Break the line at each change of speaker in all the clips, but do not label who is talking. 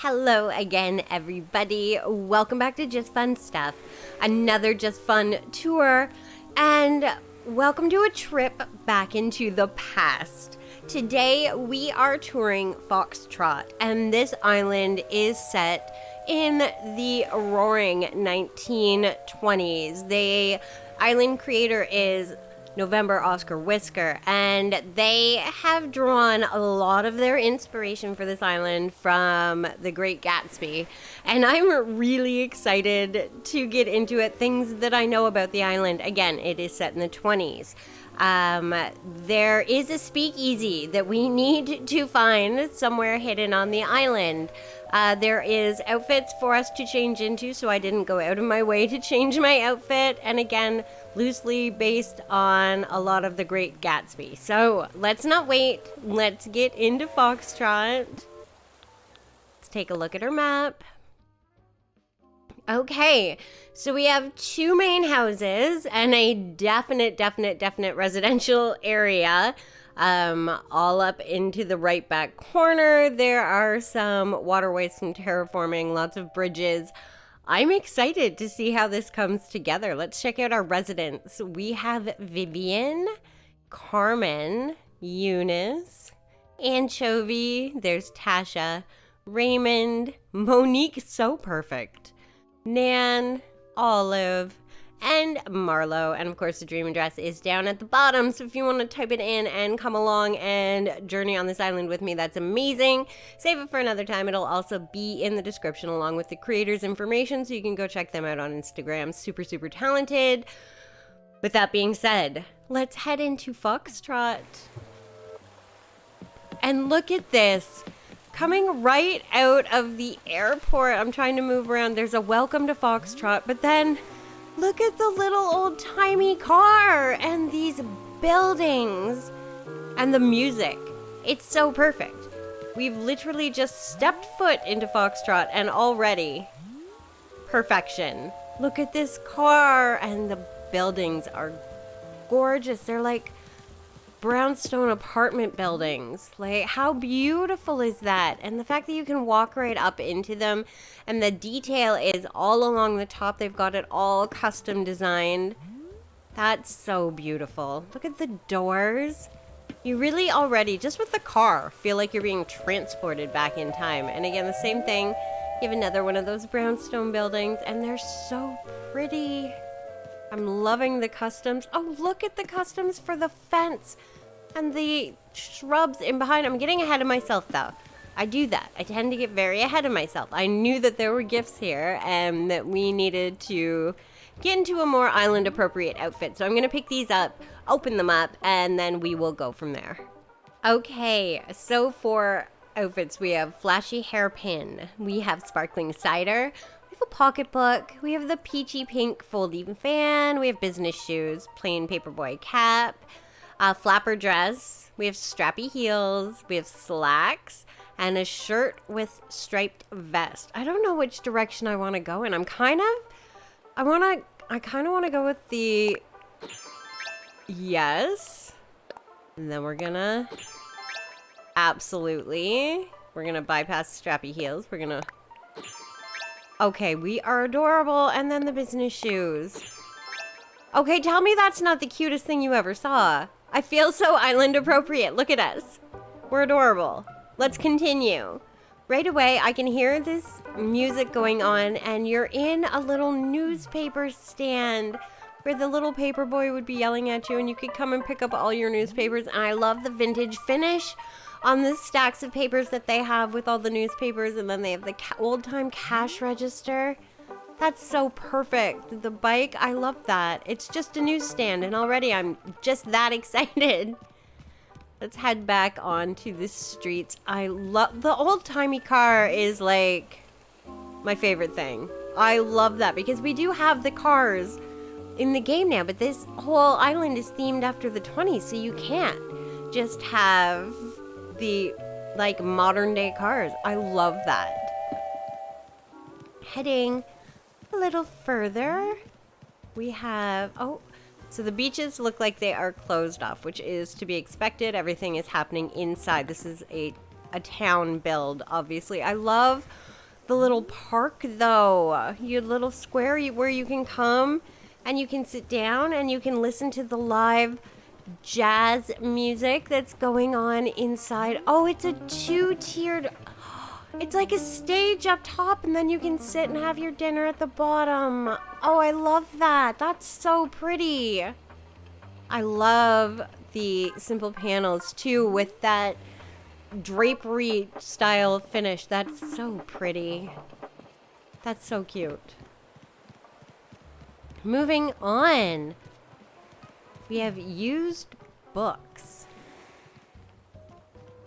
Hello again, everybody. Welcome back to Just Fun Stuff. Another Just Fun tour, and welcome to a trip back into the past. Today, we are touring FOXTROT, and this island is set in the roaring 1920s. The island creator is November Oscar Whisker, and they have drawn a lot of their inspiration for this island from the Great Gatsby, and I'm really excited to get into it. Things that I know about the island. Again, it is set in the 20s. There is a speakeasy that we need to find somewhere hidden on the island. There is outfits for us to change into, so I didn't go out of my way to change my outfit. And again, loosely based on a lot of the Great Gatsby. So let's not wait. Let's get into FOXTROT. Let's take a look at our map. Okay, so we have two main houses and a definite residential area. All up into the right back corner, there are some waterways from terraforming, lots of bridges. I'm excited to see how this comes together. Let's check out our residents. We have Vivian, Carmen, Eunice, Anchovy, there's Tasha, Raymond, Monique, so perfect, Nan, Olive, and Marlo. And of course, the dream address is down at the bottom, so if you want to type it in and come along and journey on this island with me, that's amazing. Save it for another time. It'll also be in the description along with the creators' information, so you can go check them out on Instagram. Super talented. With that being said, let's head into FOXTROT. And look at this. Coming right out of the airport. I'm trying to move around. There's a welcome to FOXTROT, but then look at the little old-timey car and these buildings and the music. It's so perfect. We've literally just stepped foot into FOXTROT and already perfection. Look at this car, and the buildings are gorgeous. They're like brownstone apartment buildings. Like, how beautiful is that? And the fact that you can walk right up into them, and the detail is all along the top. They've got it all custom designed. That's so beautiful. Look at the doors. You really already, just with the car, feel like you're being transported back in time. And again, the same thing. You have another one of those brownstone buildings, and they're so pretty. I'm loving the customs. Oh, look at the customs for the fence and the shrubs in behind. I'm getting ahead of myself, though. I do that. I tend to get very ahead of myself. I knew that there were gifts here and that we needed to get into a more island-appropriate outfit. So I'm going to pick these up, open them up, and then we will go from there. Okay, so for outfits, we have flashy hairpin. We have sparkling cider. We have a pocketbook. We have the peachy pink folding fan. We have business shoes, plain paperboy cap, flapper dress. We have strappy heels. We have slacks and a shirt with striped vest. I don't know which direction I want to go in. I kind of want to go with the yes. And then we're gonna we're gonna bypass strappy heels. We're gonna okay, we are adorable. And then the business shoes. Okay, tell me that's not the cutest thing you ever saw. I feel so island appropriate. Look at us. We're adorable. Let's continue. Right away, I can hear this music going on, and you're in a little newspaper stand where the little paper boy would be yelling at you, and you could come and pick up all your newspapers. And I love the vintage finish on the stacks of papers that they have with all the newspapers, and then they have the old-time cash register. That's so perfect. The bike, I love that. It's just a newsstand, and already I'm just that excited. Let's head back onto the streets. I love the old-timey car is like my favorite thing. I love that because we do have the cars in the game now, but this whole island is themed after the 20s, so you can't just have the like modern day cars. I love that. Heading a little further, we have so the beaches look like they are closed off, which is to be expected. Everything is happening inside. This is a town build, obviously. I love the little park, though. Your little square where you can come and you can sit down and you can listen to the live jazz music that's going on inside. Oh, it's a two-tiered... It's like a stage up top, and then you can sit and have your dinner at the bottom. Oh, I love that. That's so pretty. I love the simple panels, too, with that drapery style finish. That's so pretty. That's so cute. Moving on. We have used books.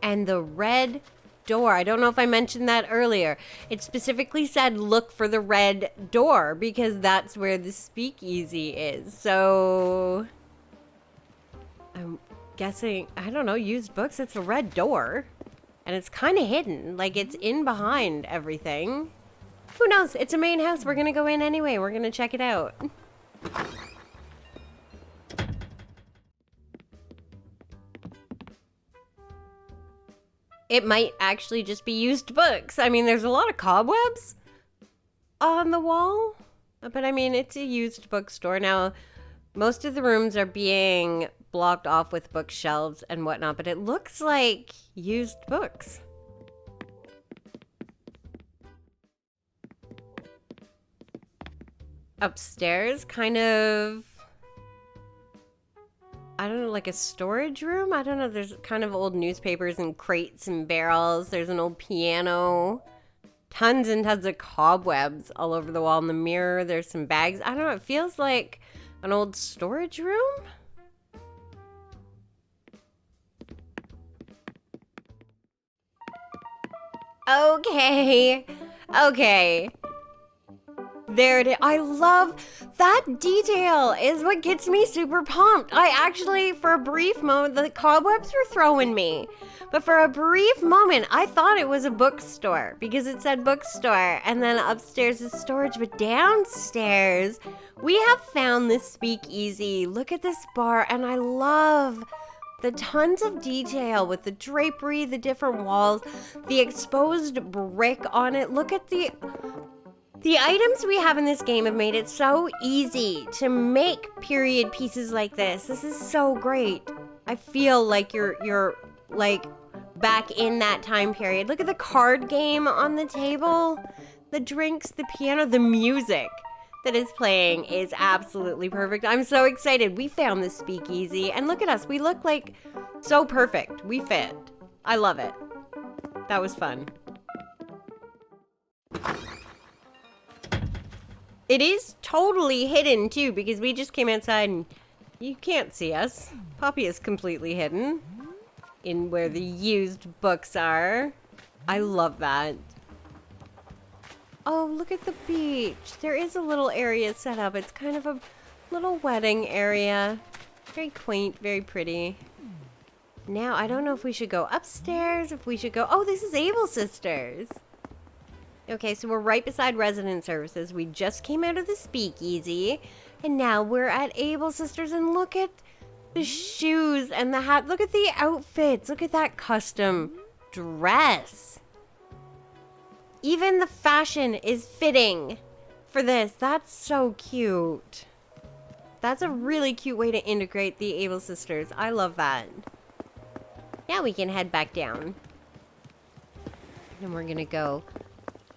And the red door. I don't know if I mentioned that earlier. It specifically said look for the red door because that's where the speakeasy is. So I'm guessing, I don't know, used books. It's a red door and it's kind of hidden. Like it's in behind everything. Who knows? It's a main house. We're going to go in anyway. We're going to check it out. It might actually just be used books. I mean, there's a lot of cobwebs on the wall. But I mean, it's a used bookstore. Now, most of the rooms are being blocked off with bookshelves and whatnot, but it looks like used books. Upstairs, kind of... I don't know, like a storage room? I don't know. There's kind of old newspapers and crates and barrels. There's an old piano. Tons and tons of cobwebs all over the wall. In the mirror, there's some bags. I don't know. It feels like an old storage room. Okay. Okay. There it is. I love that detail is what gets me super pumped. I actually, for a brief moment, the cobwebs were throwing me. But for a brief moment, I thought it was a bookstore because it said bookstore. And then upstairs is storage. But downstairs, we have found this speakeasy. Look at this bar. And I love the tons of detail with the drapery, the different walls, the exposed brick on it. Look at the items we have in this game have made it so easy to make period pieces like this. This is so great. I feel like you're like back in that time period. Look at the card game on the table, the drinks, the piano, the music that is playing is absolutely perfect. I'm so excited. We found this speakeasy and look at us. We look like so perfect. We fit. I love it. That was fun. It is totally hidden, too, because we just came outside and you can't see us. Poppy is completely hidden in where the used books are. I love that. Oh, look at the beach. There is a little area set up. It's kind of a little wedding area. Very quaint, very pretty. Now, I don't know if we should go upstairs, if we should go... Oh, this is Able Sisters. Okay, so we're right beside resident services. We just came out of the speakeasy, and now we're at Able Sisters, and look at the shoes and the hat. Look at the outfits. Look at that custom dress. Even the fashion is fitting for this. That's so cute. That's a really cute way to integrate the Able Sisters. I love that. Now we can head back down. And we're gonna go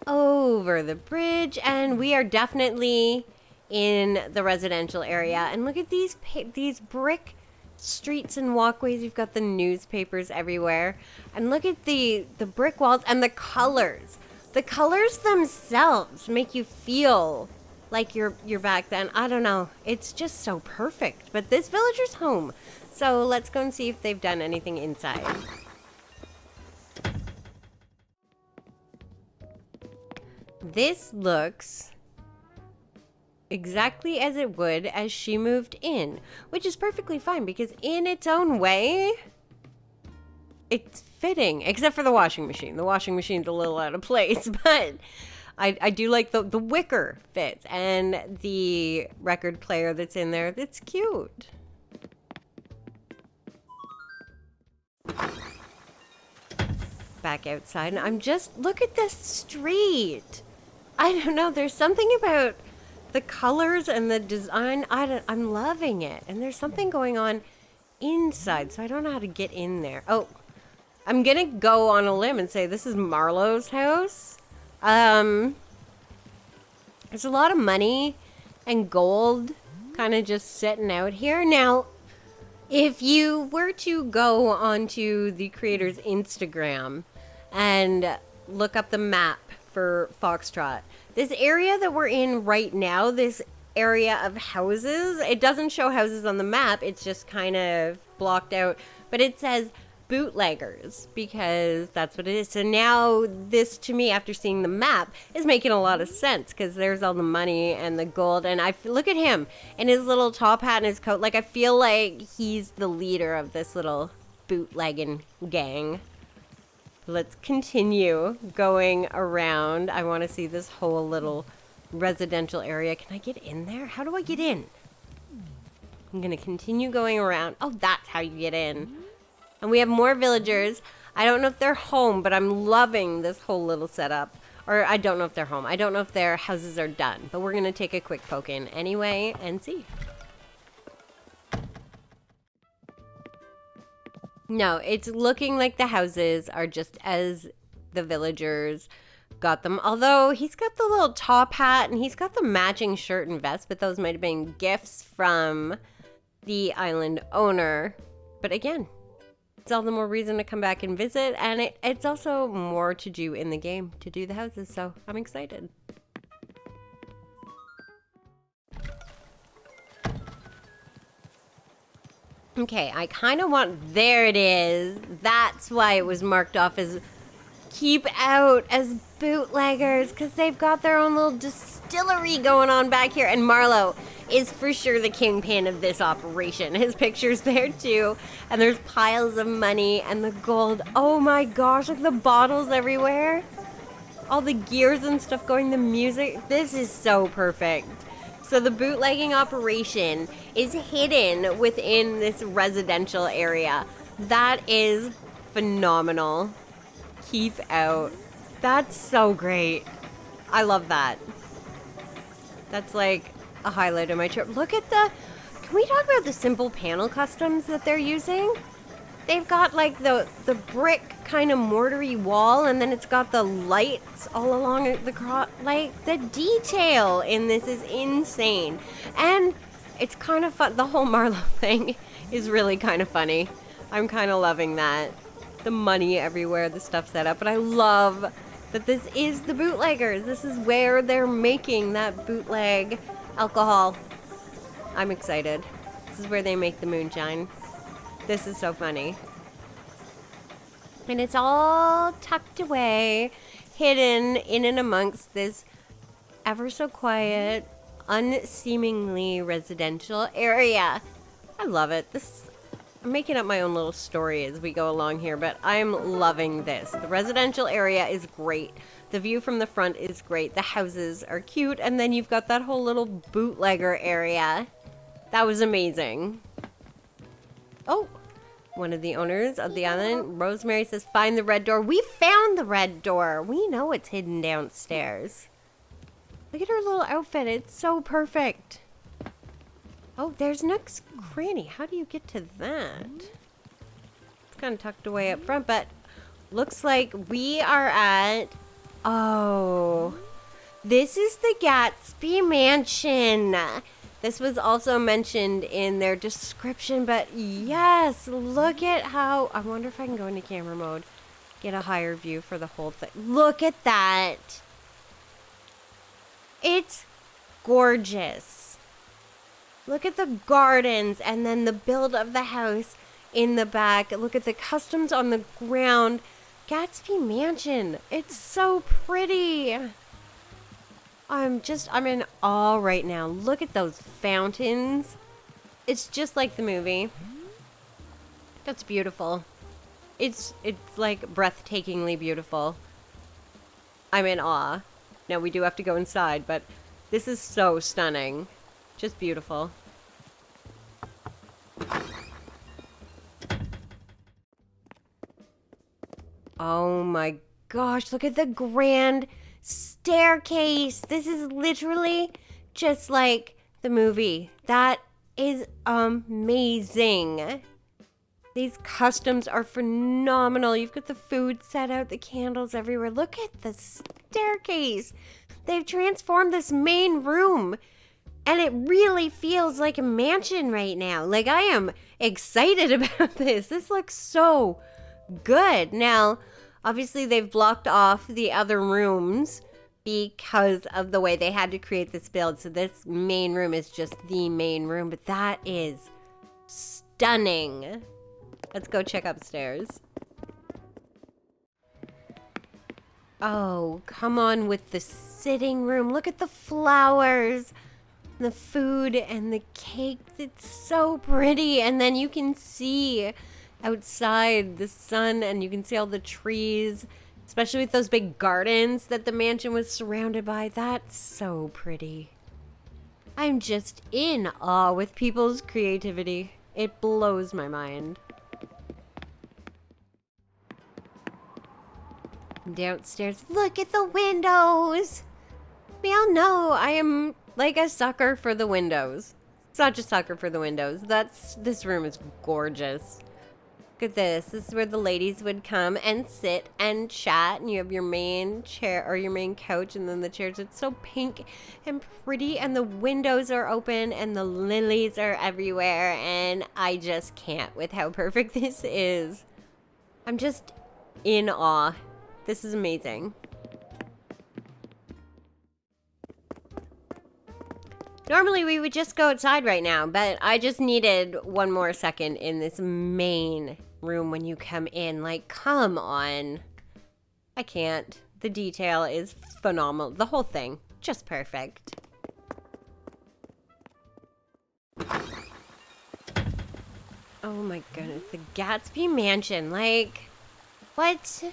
over the bridge, and we are definitely in the residential area. And look at these brick streets and walkways. You've got the newspapers everywhere, and look at the brick walls and the colors. The colors themselves make you feel like you're back then. I don't know. It's just so perfect. But this villager's home, so let's go and see if they've done anything inside. This looks exactly as it would as she moved in, which is perfectly fine because in its own way, it's fitting, except for the washing machine. The washing machine's a little out of place, but I do like the wicker fits and the record player that's in there. That's cute. back outside, and I'm just, look at this street. I don't know, there's something about the colors and the design. I'm loving it. And there's something going on inside, so I don't know how to get in there. Oh, I'm gonna go on a limb and say this is Marlowe's house. There's a lot of money and gold kind of just sitting out here. Now, if you were to go onto the creator's Instagram and look up the map for FOXTROT, this area that we're in right now, this area of houses, it doesn't show houses on the map, it's just kind of blocked out, but it says Bootleggers because that's what it is. So now this, to me, after seeing the map, is making a lot of sense because there's all the money and the gold, and look at him in his little top hat and his coat. Like, I feel like he's the leader of this little bootlegging gang. Let's continue going around. I want to see this whole little residential area. Can I get in there? How do I get in? I'm going to continue going around. Oh, that's how you get in. And we have more villagers. I don't know if they're home, but I'm loving this whole little setup. Or I don't know if they're home. I don't know if their houses are done. But we're going to take a quick poke in anyway and see. No, it's looking like the houses are just as the villagers got them. Although he's got the little top hat and he's got the matching shirt and vest. But those might have been gifts from the island owner. But again, it's all the more reason to come back and visit, and it's also more to do in the game to do the houses, so I'm excited. Okay, I kind of want, there it is. That's why it was marked off as keep out as bootleggers, because they've got their own little distillery going on back here, and Marlowe is for sure the kingpin of this operation. His picture's there too, and there's piles of money and the gold. Oh my gosh, look at the bottles everywhere. All the gears and stuff going, the music. This is so perfect. So the bootlegging operation is hidden within this residential area. That is phenomenal. Keep out. That's so great. I love that. That's like a highlight of my trip. Look at the, can we talk about the simple panel customs that they're using? They've got like the brick kind of mortar-y wall, and then it's got the lights all along the like the detail in this is insane. And it's kind of fun. The whole Marlowe thing is really kind of funny. I'm kind of loving that. The money everywhere, the stuff set up, but I love that this is the bootleggers. This is where they're making that bootleg alcohol. I'm excited. This is where they make the moonshine. This is so funny. And it's all tucked away, hidden in and amongst this ever so quiet, unseemingly residential area. I love it. I'm making up my own little story as we go along here, but I'm loving this. The residential area is great. The view from the front is great. The houses are cute. And then you've got that whole little bootlegger area. That was amazing. Oh, one of the owners of the island, Rosemary, says, find the red door. We found the red door. We know it's hidden downstairs. Look at her little outfit. It's so perfect. Oh, there's Nook's Cranny. How do you get to that? It's kind of tucked away up front, but looks like we are at... Oh, this is the Gatsby mansion. This was also mentioned in their description, but yes, look at how... I wonder if I can go into camera mode, get a higher view for the whole thing. Look at that. It's gorgeous. Look at the gardens and then the build of the house in the back. Look at the customs on the ground. Gatsby Mansion. It's so pretty. I'm in awe right now. Look at those fountains. It's just like the movie. That's beautiful. It's like breathtakingly beautiful. I'm in awe. Now we do have to go inside, but this is so stunning. Just beautiful. Oh my gosh, look at the grand staircase. This is literally just like the movie. That is amazing. These customs are phenomenal. You've got the food set out, the candles everywhere. Look at the staircase. They've transformed this main room. And it really feels like a mansion right now. Like, I am excited about this. This looks so good. Now, obviously, they've blocked off the other rooms because of the way they had to create this build. So this main room is just the main room. But that is stunning. Let's go check upstairs. Oh, come on with the sitting room. Look at the flowers, the food, and the cake. It's so pretty. And then you can see outside the sun, and you can see all the trees, especially with those big gardens that the mansion was surrounded by. That's so pretty. I'm just in awe with people's creativity. It blows my mind. Downstairs, look at the windows. We all know I am like a sucker for the windows. Such a sucker for the windows. This room is gorgeous. Look at this. This is where the ladies would come and sit and chat, and you have your main chair or your main couch, and then the chairs. It's so pink and pretty, and the windows are open, and the lilies are everywhere, and I just can't with how perfect this is. I'm just in awe. This is amazing. Normally we would just go outside right now, but I just needed one more second in this main room when you come in. Like, come on. I can't. The detail is phenomenal. The whole thing, just perfect. Oh my goodness, the Gatsby mansion. Like, what?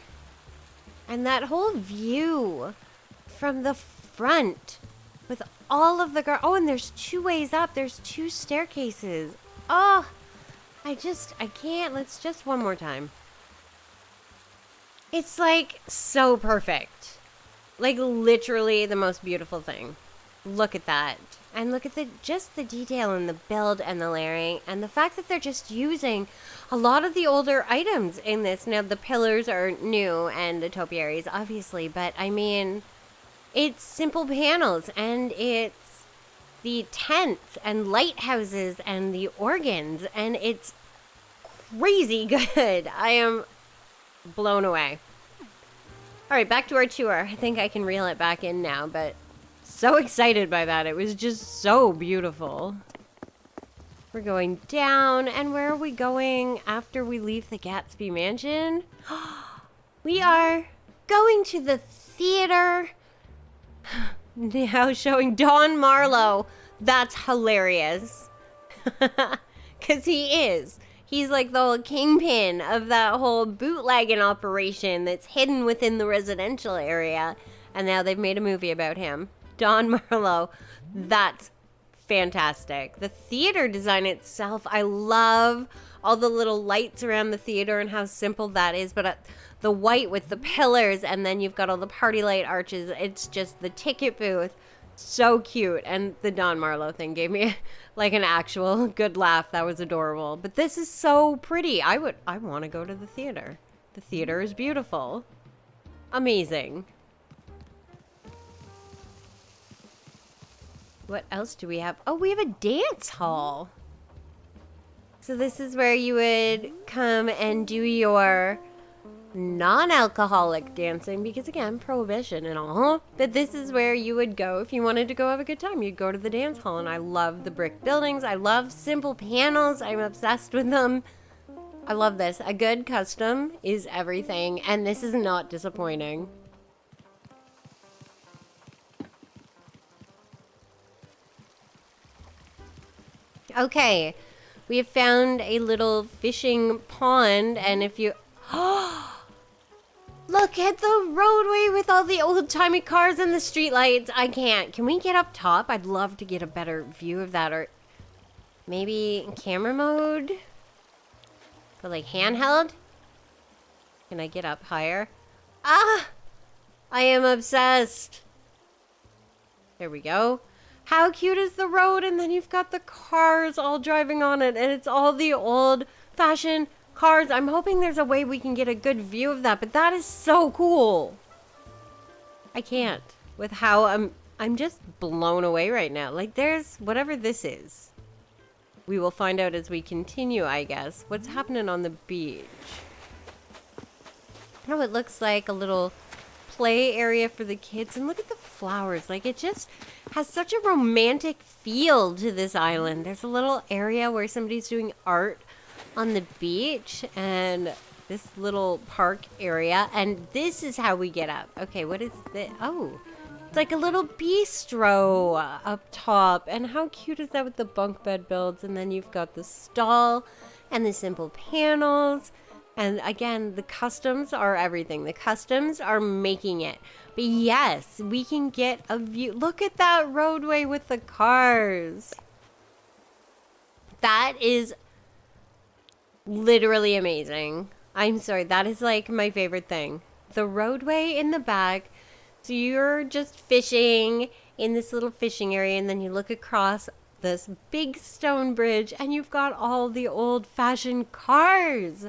And that whole view from the front with all of the oh, and there's two ways up. There's two staircases. Oh, I can't. Let's just one more time. It's like so perfect. Like literally the most beautiful thing. Look at that. And look at just the detail in the build and the layering, and the fact that they're just using a lot of the older items in this. Now the pillars are new and the topiaries obviously, but I mean, it's simple panels, and it's the tents and lighthouses and the organs, and it's crazy good. I am blown away. All right, back to our tour. I think I can reel it back in now, but so excited by that. It was just so beautiful. We're going down, and where are we going after we leave the Gatsby mansion? We are going to the theater. Now showing Don Marlowe. That's hilarious. Because he is. He's like the whole kingpin of that whole bootlegging operation that's hidden within the residential area. And now they've made a movie about him. Don Marlowe. That's fantastic. The theater design itself, I love all the little lights around the theater and how simple that is. But the white with the pillars, and then you've got all the party light arches. It's just the ticket booth. So cute. And the Don Marlowe thing gave me like an actual good laugh. That was adorable. But this is so pretty. I want to go to the theater. The theater is beautiful. Amazing. What else do we have? Oh, we have a dance hall. So this is where you would come and do your non-alcoholic dancing, because again, prohibition and all. But this is where you would go if you wanted to go have a good time. You'd go to the dance hall, and I love the brick buildings. I love simple panels. I'm obsessed with them. I love this. A good custom is everything, and this is not disappointing. Okay, we have found a little fishing pond, and if you... Look at the roadway with all the old-timey cars and the streetlights. I can't. Can we get up top? I'd love to get a better view of that, or maybe camera mode? But like handheld? Can I get up higher? Ah! I am obsessed. There we go. How cute is the road? And then you've got the cars all driving on it. And it's all the old-fashioned cars. I'm hoping there's a way we can get a good view of that. But that is so cool. I can't. With how I'm just blown away right now. Like, there's whatever this is. We will find out as we continue, I guess. What's happening on the beach? Oh, it looks like a little play area for the kids. And look at the flowers. Like, it just has such a romantic feel to this island. There's a little area where somebody's doing art on the beach. And this little park area. And this is how we get up. Okay, what is this? Oh, it's like a little bistro up top. And how cute is that with the bunk bed builds? And then you've got the stall and the simple panels. And again, the customs are everything. The customs are making it. But yes, we can get a view. Look at that roadway with the cars. That is literally amazing. I'm sorry, that is like my favorite thing. The roadway in the back. So you're just fishing in this little fishing area, and then you look across this big stone bridge, and you've got all the old-fashioned cars.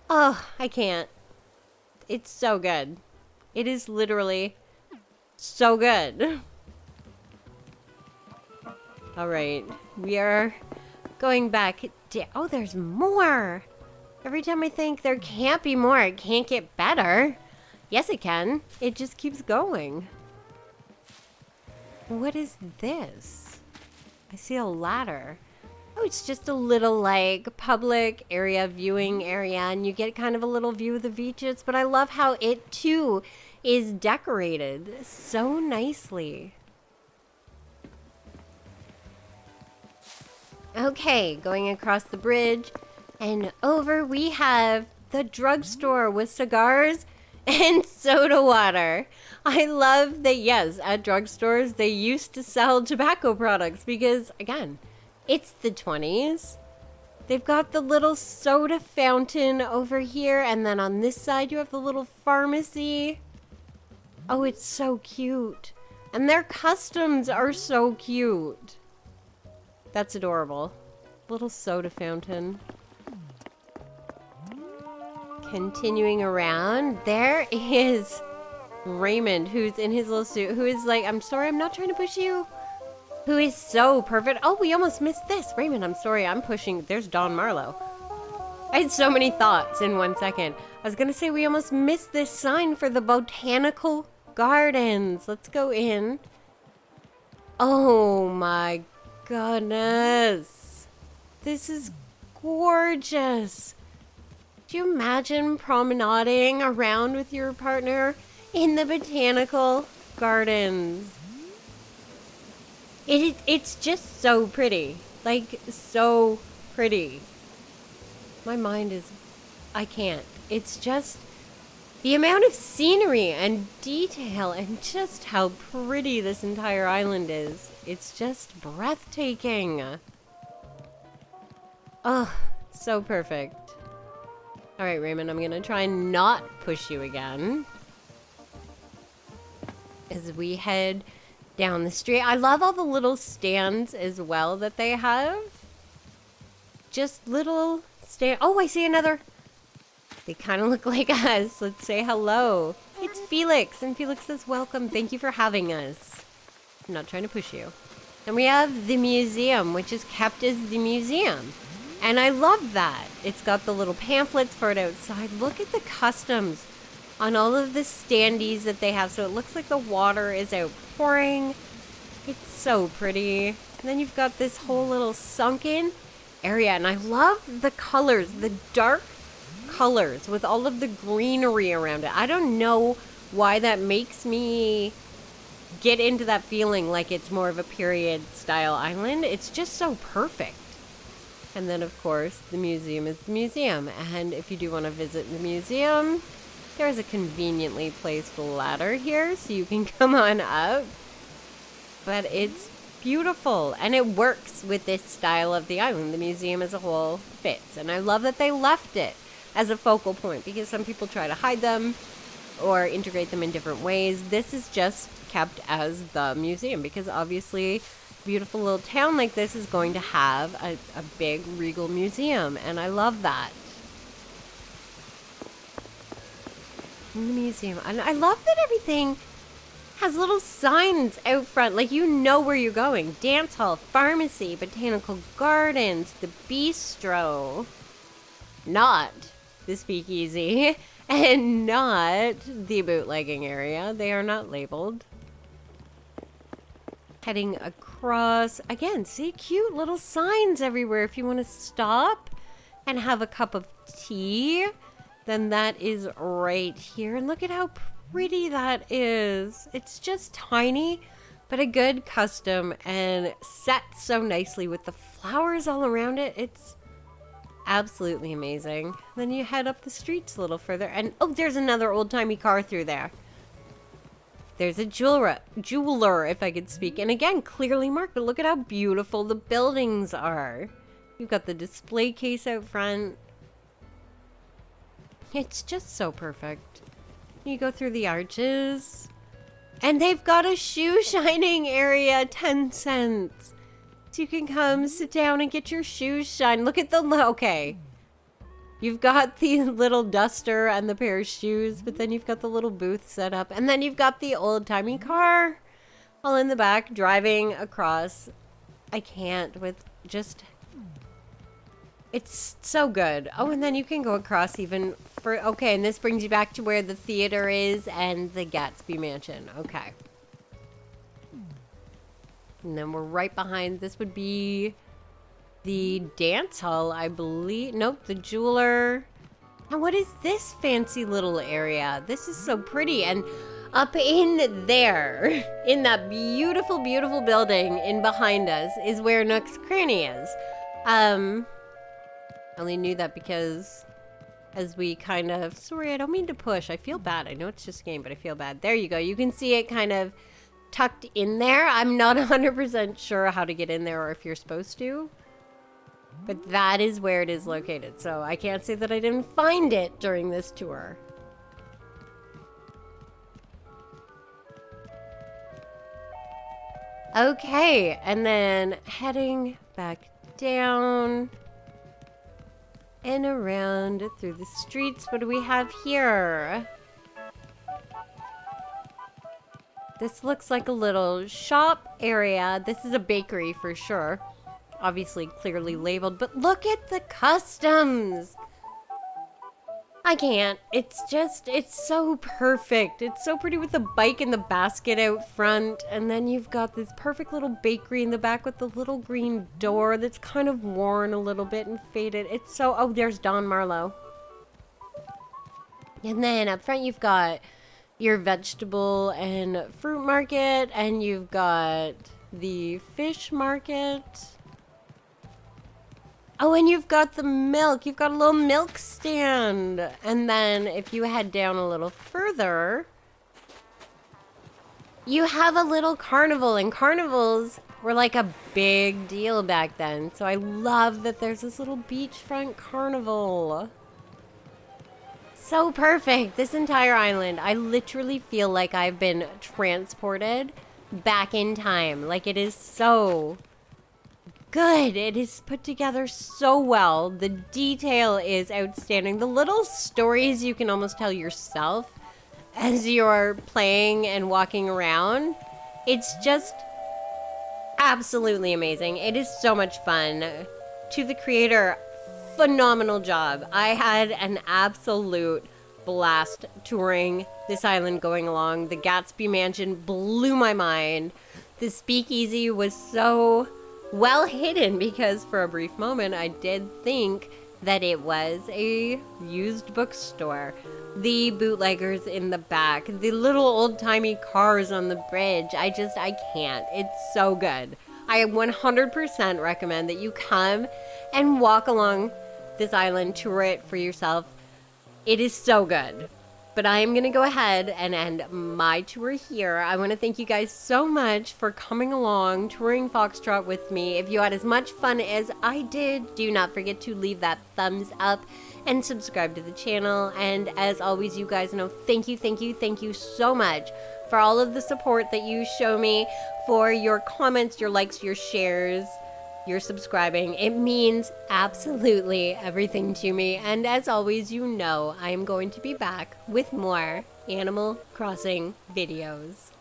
Oh, I can't. It's so good. It is literally so good. All right, we are going back. Oh, there's more. Every time I think there can't be more, it can't get better. Yes, it can. It just keeps going. What is this? I see a ladder. Oh, it's just a little, like, public area, viewing area, and you get kind of a little view of the beaches, but I love how it, too, is decorated so nicely. Okay, going across the bridge, and over we have the drugstore with cigars and soda water. I love that, yes, at drugstores, they used to sell tobacco products because, again, it's the 20s. They've got the little soda fountain over here. And then on this side, you have the little pharmacy. Oh, it's so cute. And their customs are so cute. That's adorable. Little soda fountain. Continuing around, there is Raymond, who's in his little suit, who is like, I'm sorry, I'm not trying to push you. Who is so perfect. Oh, we almost missed this. Raymond, I'm sorry. I'm pushing. There's Don Marlowe. I had so many thoughts in 1 second. I was going to say we almost missed this sign for the botanical gardens. Let's go in. Oh, my goodness. This is gorgeous. Do you imagine promenading around with your partner in the botanical gardens? It's just so pretty. Like, so pretty. My mind is... I can't. It's just... the amount of scenery and detail and just how pretty this entire island is. It's just breathtaking. Oh, so perfect. Alright, Raymond, I'm gonna try and not push you again. As we head down the street. I love all the little stands as well that they have. Just little stand. Oh, I see another. They kind of look like us. Let's say hello. It's Felix, and Felix says welcome. Thank you for having us. I'm not trying to push you. And we have the museum, which is kept as the museum. And I love that. It's got the little pamphlets for it outside. Look at the customs on all of the standees that they have. So it looks like the water is outpouring. It's so pretty. And then you've got this whole little sunken area. And I love the colors, the dark colors with all of the greenery around it. I don't know why that makes me get into that feeling like it's more of a period style island. It's just so perfect. And then, of course, the museum is the museum. And if you do want to visit the museum, there's a conveniently placed ladder here, so you can come on up. But it's beautiful, and it works with this style of the island. The museum as a whole fits, and I love that they left it as a focal point, because some people try to hide them or integrate them in different ways. This is just kept as the museum, because obviously a beautiful little town like this is going to have a big regal museum, and I love that. In the museum. And I love that everything has little signs out front, like you know where you're going. Dance hall, pharmacy, botanical gardens, the bistro. Not the speakeasy, and not the bootlegging area. They are not labeled. Heading across, again, see cute little signs everywhere. If you want to stop and have a cup of tea, then that is right here. And look at how pretty that is. It's just tiny, but a good custom and set so nicely with the flowers all around it. It's absolutely amazing. Then you head up the streets a little further, and oh, there's another old-timey car through there. There's a jeweler, if I could speak. And again, clearly marked, but look at how beautiful the buildings are. You've got the display case out front. It's just so perfect. You go through the arches, and they've got a shoe shining area, 10 cents. So you can come sit down and get your shoes shined. Look at the, okay. You've got the little duster and the pair of shoes, but then you've got the little booth set up. And then you've got the old-timey car all in the back driving across. I can't with just... It's so good. Oh, and then you can go across even for... Okay, and this brings you back to where the theater is and the Gatsby mansion. Okay. And then we're right behind. This would be the dance hall, I believe. Nope, the jeweler. And what is this fancy little area? This is so pretty. And up in there, in that beautiful, beautiful building in behind us, is where Nook's Cranny is. I only knew that because as we kind of... Sorry, I don't mean to push. I feel bad. I know it's just a game, but I feel bad. There you go. You can see it kind of tucked in there. I'm not 100% sure how to get in there or if you're supposed to. But that is where it is located. So I can't say that I didn't find it during this tour. Okay, and then heading back down and around through the streets. What do we have here? This looks like a little shop area. This is a bakery for sure. Obviously clearly labeled, but look at the customs. I can't. It's just, it's so perfect. It's so pretty with the bike and the basket out front. And then you've got this perfect little bakery in the back with the little green door that's kind of worn a little bit and faded. It's so, oh, there's Don Marlowe. And then up front you've got your vegetable and fruit market, and you've got the fish market. Oh, and you've got the milk. You've got a little milk stand. And then if you head down a little further, you have a little carnival. And carnivals were like a big deal back then. So I love that there's this little beachfront carnival. So perfect. This entire island, I literally feel like I've been transported back in time. Like, it is so good. It is put together so well. The detail is outstanding. The little stories you can almost tell yourself as you're playing and walking around. It's just absolutely amazing. It is so much fun. To the creator, phenomenal job. I had an absolute blast touring this island going along. The Gatsby mansion blew my mind. The Speakeasy was so well hidden because for a brief moment I did think that it was a used bookstore. The bootleggers in the back, the little old-timey cars on the bridge. I can't. It's so good. I 100% recommend that you come and walk along this island, tour it for yourself. It is so good. But I am going to go ahead and end my tour here. I want to thank you guys so much for coming along, touring FOXTROT with me. If you had as much fun as I did, do not forget to leave that thumbs up and subscribe to the channel. And as always, you guys know, thank you so much for all of the support that you show me, for your comments, your likes, your shares, your subscribing. It means absolutely everything to me. And as always, you know, I am going to be back with more Animal Crossing videos.